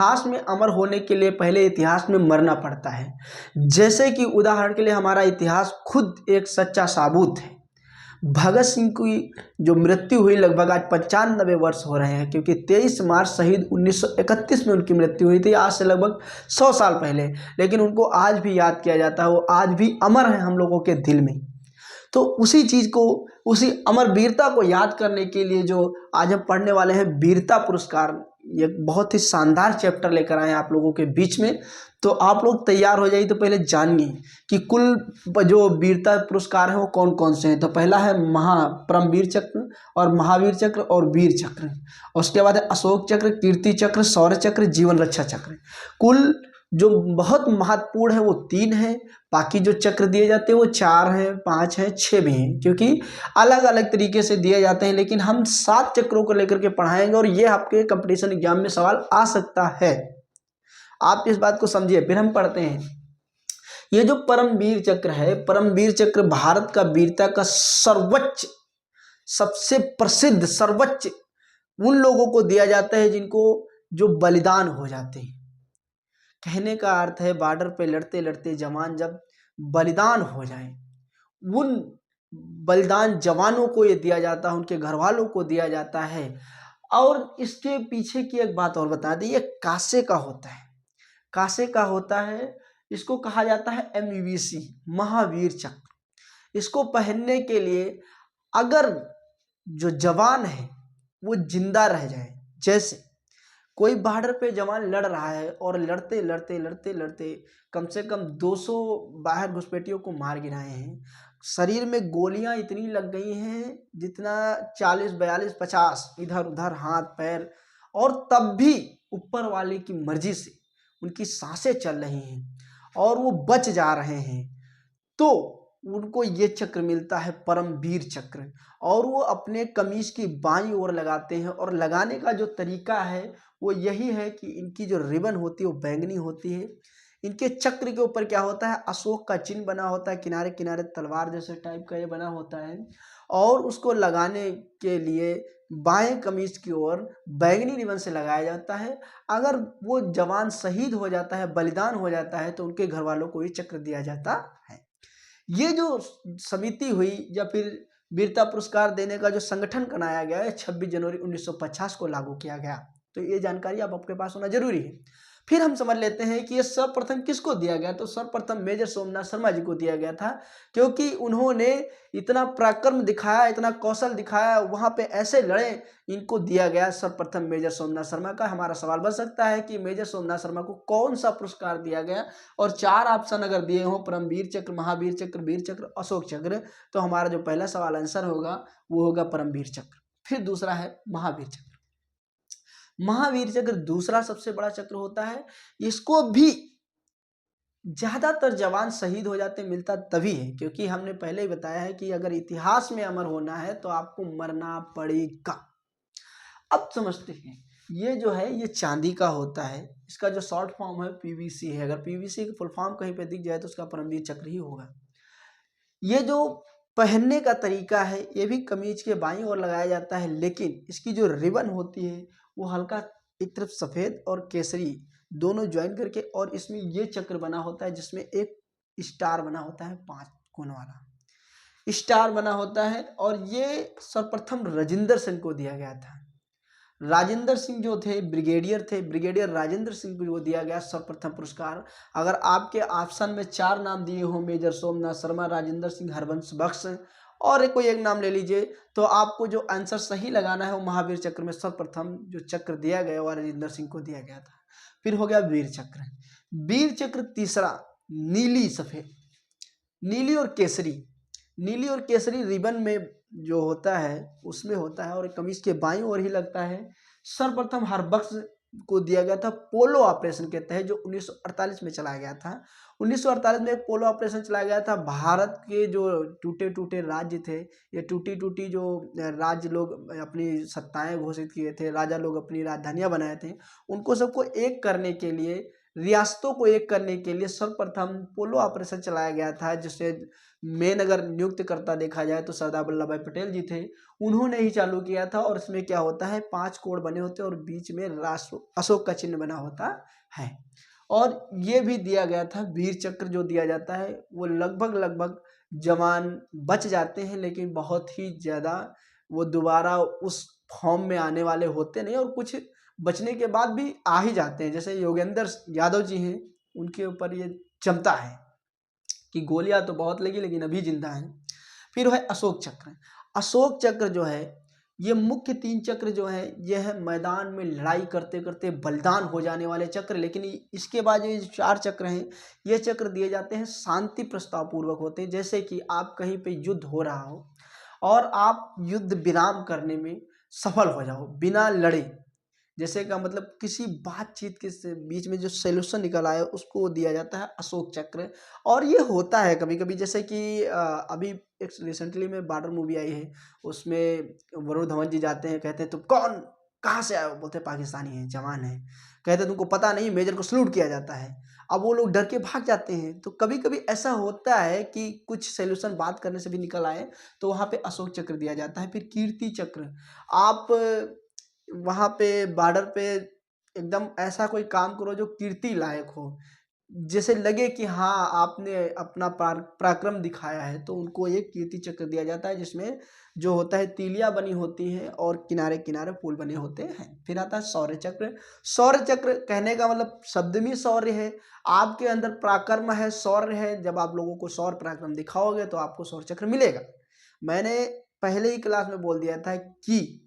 इतिहास में अमर होने के लिए पहले इतिहास में मरना पड़ता है। जैसे कि उदाहरण के लिए हमारा इतिहास खुद एक सच्चा साबूत है। भगत सिंह की जो मृत्यु हुई लगभग आज 95 वर्ष हो रहे हैं, क्योंकि 23 मार्च शहीद 1931 में उनकी मृत्यु हुई थी, आज से लगभग 100 साल पहले। लेकिन उनको आज भी याद किया जाता है, वो आज भी अमर है हम लोगों के दिल में। तो उसी चीज़ को, उसी अमर वीरता को याद करने के लिए जो आज हम पढ़ने वाले हैं वीरता पुरस्कार, ये बहुत ही शानदार चैप्टर लेकर आए हैं आप लोगों के बीच में। तो आप लोग तैयार हो जाइए। तो पहले जानिए कि कुल जो वीरता पुरस्कार हैं वो कौन कौन से हैं। तो पहला है परमवीर चक्र और महावीर चक्र और वीर चक्र, और उसके बाद है अशोक चक्र, कीर्ति चक्र, शौर्य चक्र, जीवन रक्षा चक्र। कुल जो बहुत महत्वपूर्ण है वो 3 हैं, बाकी जो चक्र दिए जाते हैं वो 4 हैं, 5 हैं, 6 भी हैं, क्योंकि अलग अलग तरीके से दिए जाते हैं। लेकिन हम 7 चक्रों को लेकर के पढ़ाएंगे और ये आपके कंपटीशन एग्जाम में सवाल आ सकता है। आप इस बात को समझिए। फिर हम पढ़ते हैं, ये जो परमवीर चक्र है, परमवीर चक्र भारत का वीरता का सर्वोच्च, सबसे प्रसिद्ध, सर्वोच्च उन लोगों को दिया जाता है जिनको जो बलिदान हो जाते हैं। कहने का अर्थ है बॉर्डर पे लड़ते लड़ते जवान जब बलिदान हो जाए, उन बलिदान जवानों को ये दिया जाता है, उनके घर वालों को दिया जाता है। और इसके पीछे की एक बात और बता दी, ये कांसे का होता है, कांसे का होता है। इसको कहा जाता है MVC, महावीर चक्र। इसको पहनने के लिए अगर जो जवान है वो जिंदा रह जाए, जैसे कोई बॉर्डर पे जवान लड़ रहा है और लड़ते लड़ते लड़ते लड़ते कम से कम 200 बाहर घुसपैठियों को मार गिराए हैं, शरीर में गोलियां इतनी लग गई हैं जितना 40, 42, 50 इधर उधर हाथ पैर, और तब भी ऊपर वाले की मर्जी से उनकी सांसें चल रही हैं और वो बच जा रहे हैं, तो उनको ये चक्र मिलता है परमवीर चक्र। और वो अपने कमीज की बाईं ओर लगाते हैं, और लगाने का जो तरीका है वो यही है कि इनकी जो रिबन होती है वो बैंगनी होती है। इनके चक्र के ऊपर क्या होता है, अशोक का चिन्ह बना होता है, किनारे किनारे तलवार जैसे टाइप का ये बना होता है। और उसको लगाने के लिए बाएं कमीज की ओर बैंगनी रिबन से लगाया जाता है। अगर वो जवान शहीद हो जाता है, बलिदान हो जाता है, तो उनके घर वालों को ये चक्र दिया जाता है। ये जो समिति हुई या फिर वीरता पुरस्कार देने का जो संगठन बनाया गया है, 26 जनवरी 1950 को लागू किया गया। तो ये जानकारी अब आपके पास होना जरूरी है। फिर हम समझ लेते हैं कि ये सर्वप्रथम किसको दिया गया। तो सर्वप्रथम मेजर सोमनाथ शर्मा जी को दिया गया था, क्योंकि उन्होंने इतना पराक्रम दिखाया, इतना कौशल दिखाया, वहां पे ऐसे लड़े, इनको दिया गया सर्वप्रथम मेजर सोमनाथ शर्मा का। हमारा सवाल बन सकता है कि मेजर सोमनाथ शर्मा को कौन सा पुरस्कार दिया गया, और 4 ऑप्शन अगर दिए हों, परमवीर चक्र, महावीर चक्र, वीर चक्र, अशोक चक्र, तो हमारा जो पहला सवाल आंसर होगा वो होगा परमवीर चक्र। फिर दूसरा है महावीर चक्र। महावीर चक्र दूसरा सबसे बड़ा चक्र होता है। इसको भी ज्यादातर जवान शहीद हो जाते मिलता तभी है, क्योंकि हमने पहले ही बताया है कि अगर इतिहास में अमर होना है तो आपको मरना पड़ेगा। अब समझते हैं, ये जो है ये चांदी का होता है, इसका जो शॉर्ट फॉर्म है PVC है। अगर PVC की फुल फॉर्म कहीं पे दिख जाए तो उसका परमवीर चक्र ही होगा। ये जो पहनने का तरीका है, ये भी कमीज के बाईं ओर लगाया जाता है, लेकिन इसकी जो रिबन होती है वो हल्का एक तरफ सफेद और केसरी दोनों ज्वाइन करके, और इसमें ये चक्र बना होता है जिसमें एक स्टार बना होता है, 5 कोण वाला स्टार बना होता है। और ये सर्वप्रथम राजेंद्र सिंह को दिया गया था। राजेंद्र सिंह जो थे ब्रिगेडियर थे, ब्रिगेडियर राजेंद्र सिंह को दिया गया सर्वप्रथम पुरस्कार। अगर आपके ऑप्शन में 4 नाम दिए हो, मेजर सोमनाथ शर्मा, राजेंद्र सिंह, हरबंश बख्श, और कोई एक नाम ले लीजिए, तो आपको जो आंसर सही लगाना है वो महावीर चक्र में सर्वप्रथम जो चक्र दिया गया वो राजेंद्र सिंह को दिया गया था। फिर हो गया वीर चक्र। वीर चक्र तीसरा, नीली सफेद, नीली और केसरी, नीली और केसरी रिबन में जो होता है उसमें होता है, और कमीज के बाईं ओर ही लगता है। सर्वप्रथम हरबख्श को दिया गया था पोलो ऑपरेशन के तहत, जो 1948 में चलाया गया था। 1948 में एक पोलो ऑपरेशन चलाया गया था। भारत के जो टूटे टूटे राज्य थे, ये टूटी टूटी जो राज्य लोग अपनी सत्ताएं घोषित किए थे, राजा लोग अपनी राजधानियां बनाए थे, उनको सबको एक करने के लिए रियासतों को एक करने के लिए सर्वप्रथम पोलो ऑपरेशन चलाया गया था, जिसे मेन अगर नियुक्त करता देखा जाए तो सरदार वल्लभ भाई पटेल जी थे। उन्होंने ही चालू किया था और इसमें क्या होता है, 5 कोण बने होते हैं और बीच में राष्ट्र अशोक का चिन्ह बना होता है। और ये भी दिया गया था, वीर चक्र जो दिया जाता है वो लगभग जवान बच जाते हैं, लेकिन बहुत ही ज़्यादा वो दोबारा उस फॉर्म में आने वाले होते नहीं, और कुछ बचने के बाद भी आ ही जाते हैं। जैसे योगेंद्र यादव जी हैं, उनके ऊपर ये जमता है कि गोलियां तो बहुत लगी लेकिन अभी जिंदा हैं। फिर है अशोक चक्र। अशोक चक्र जो है, ये मुख्य 3 चक्र जो है, ये है मैदान में लड़ाई करते करते बलिदान हो जाने वाले चक्र। लेकिन इसके बाद ये 4 चक्र हैं, ये चक्र दिए जाते हैं शांति प्रस्ताव पूर्वक होते हैं। जैसे कि आप कहीं पे युद्ध हो रहा हो और आप युद्ध विराम करने में सफल हो जाओ बिना लड़े, जैसे का मतलब किसी बातचीत के बीच में जो सोल्यूशन निकल आए उसको दिया जाता है अशोक चक्र। और ये होता है कभी कभी, जैसे कि अभी एक रिसेंटली में बॉर्डर मूवी आई है, उसमें वरुण धवन जी जाते हैं, कहते हैं तुम कौन, कहाँ से आए हो, बोलते हैं पाकिस्तानी है, जवान है, कहते हैं तुमको पता नहीं, मेजर को सल्यूट किया जाता है। अब वो लोग डर के भाग जाते हैं। तो कभी कभी ऐसा होता है कि कुछ सोल्यूशन बात करने से भी निकल आए, तो वहाँ पे अशोक चक्र दिया जाता है। फिर कीर्ति चक्र, आप वहाँ पे बॉर्डर पे एकदम ऐसा कोई काम करो जो कीर्ति लायक हो, जैसे लगे कि हाँ आपने अपना पराक्रम दिखाया है, तो उनको एक कीर्ति चक्र दिया जाता है, जिसमें जो होता है तीलियां बनी होती हैं और किनारे किनारे फूल बने होते हैं। फिर आता है शौर्य चक्र। शौर्य चक्र कहने का मतलब शब्द में शौर्य है, आपके अंदर पराक्रम है, शौर्य है। जब आप लोगों को शौर्य पराक्रम दिखाओगे तो आपको शौर्य चक्र मिलेगा। मैंने पहले ही क्लास में बोल दिया था कि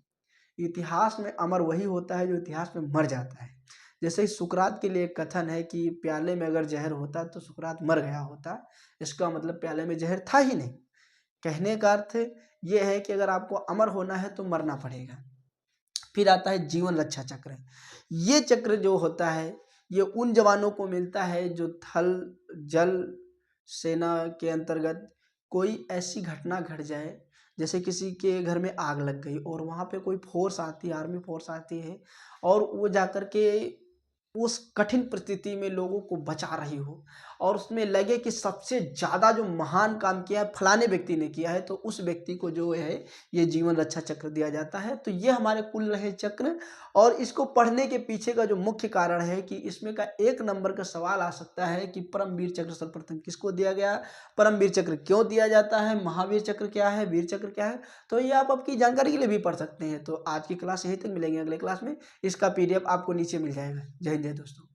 इतिहास में अमर वही होता है जो इतिहास में मर जाता है। जैसे सुकरात के लिए एक कथन है कि प्याले में अगर जहर होता तो सुकरात मर गया होता। इसका मतलब प्याले में जहर था ही नहीं। कहने का अर्थ ये है कि अगर आपको अमर होना है तो मरना पड़ेगा। फिर आता है जीवन रक्षा चक्र। ये चक्र जो होता है, ये उन जवानों को मिलता है जो थल जल सेना के अंतर्गत कोई ऐसी घटना घट जाए, जैसे किसी के घर में आग लग गई और वहाँ पे कोई फोर्स आती है, आर्मी फोर्स आती है, और वो जाकर के उस कठिन परिस्थिति में लोगों को बचा रही हो, और उसमें लगे कि सबसे ज़्यादा जो महान काम किया है फलाने व्यक्ति ने किया है, तो उस व्यक्ति को जो है ये जीवन रक्षा चक्र दिया जाता है। तो ये हमारे कुल रहे चक्र। और इसको पढ़ने के पीछे का जो मुख्य कारण है कि इसमें का 1 नंबर का सवाल आ सकता है कि परमवीर चक्र सर्वप्रथम किसको दिया गया, परमवीर चक्र क्यों दिया जाता है, महावीर चक्र क्या है, वीर चक्र क्या है। तो ये आप आपकी जानकारी के लिए भी पढ़ सकते हैं। तो आज की क्लास यहीं तक, मिलेंगे अगले क्लास में। इसका PDF आपको नीचे मिल जाएगा। जय हिंद, जय दोस्तों।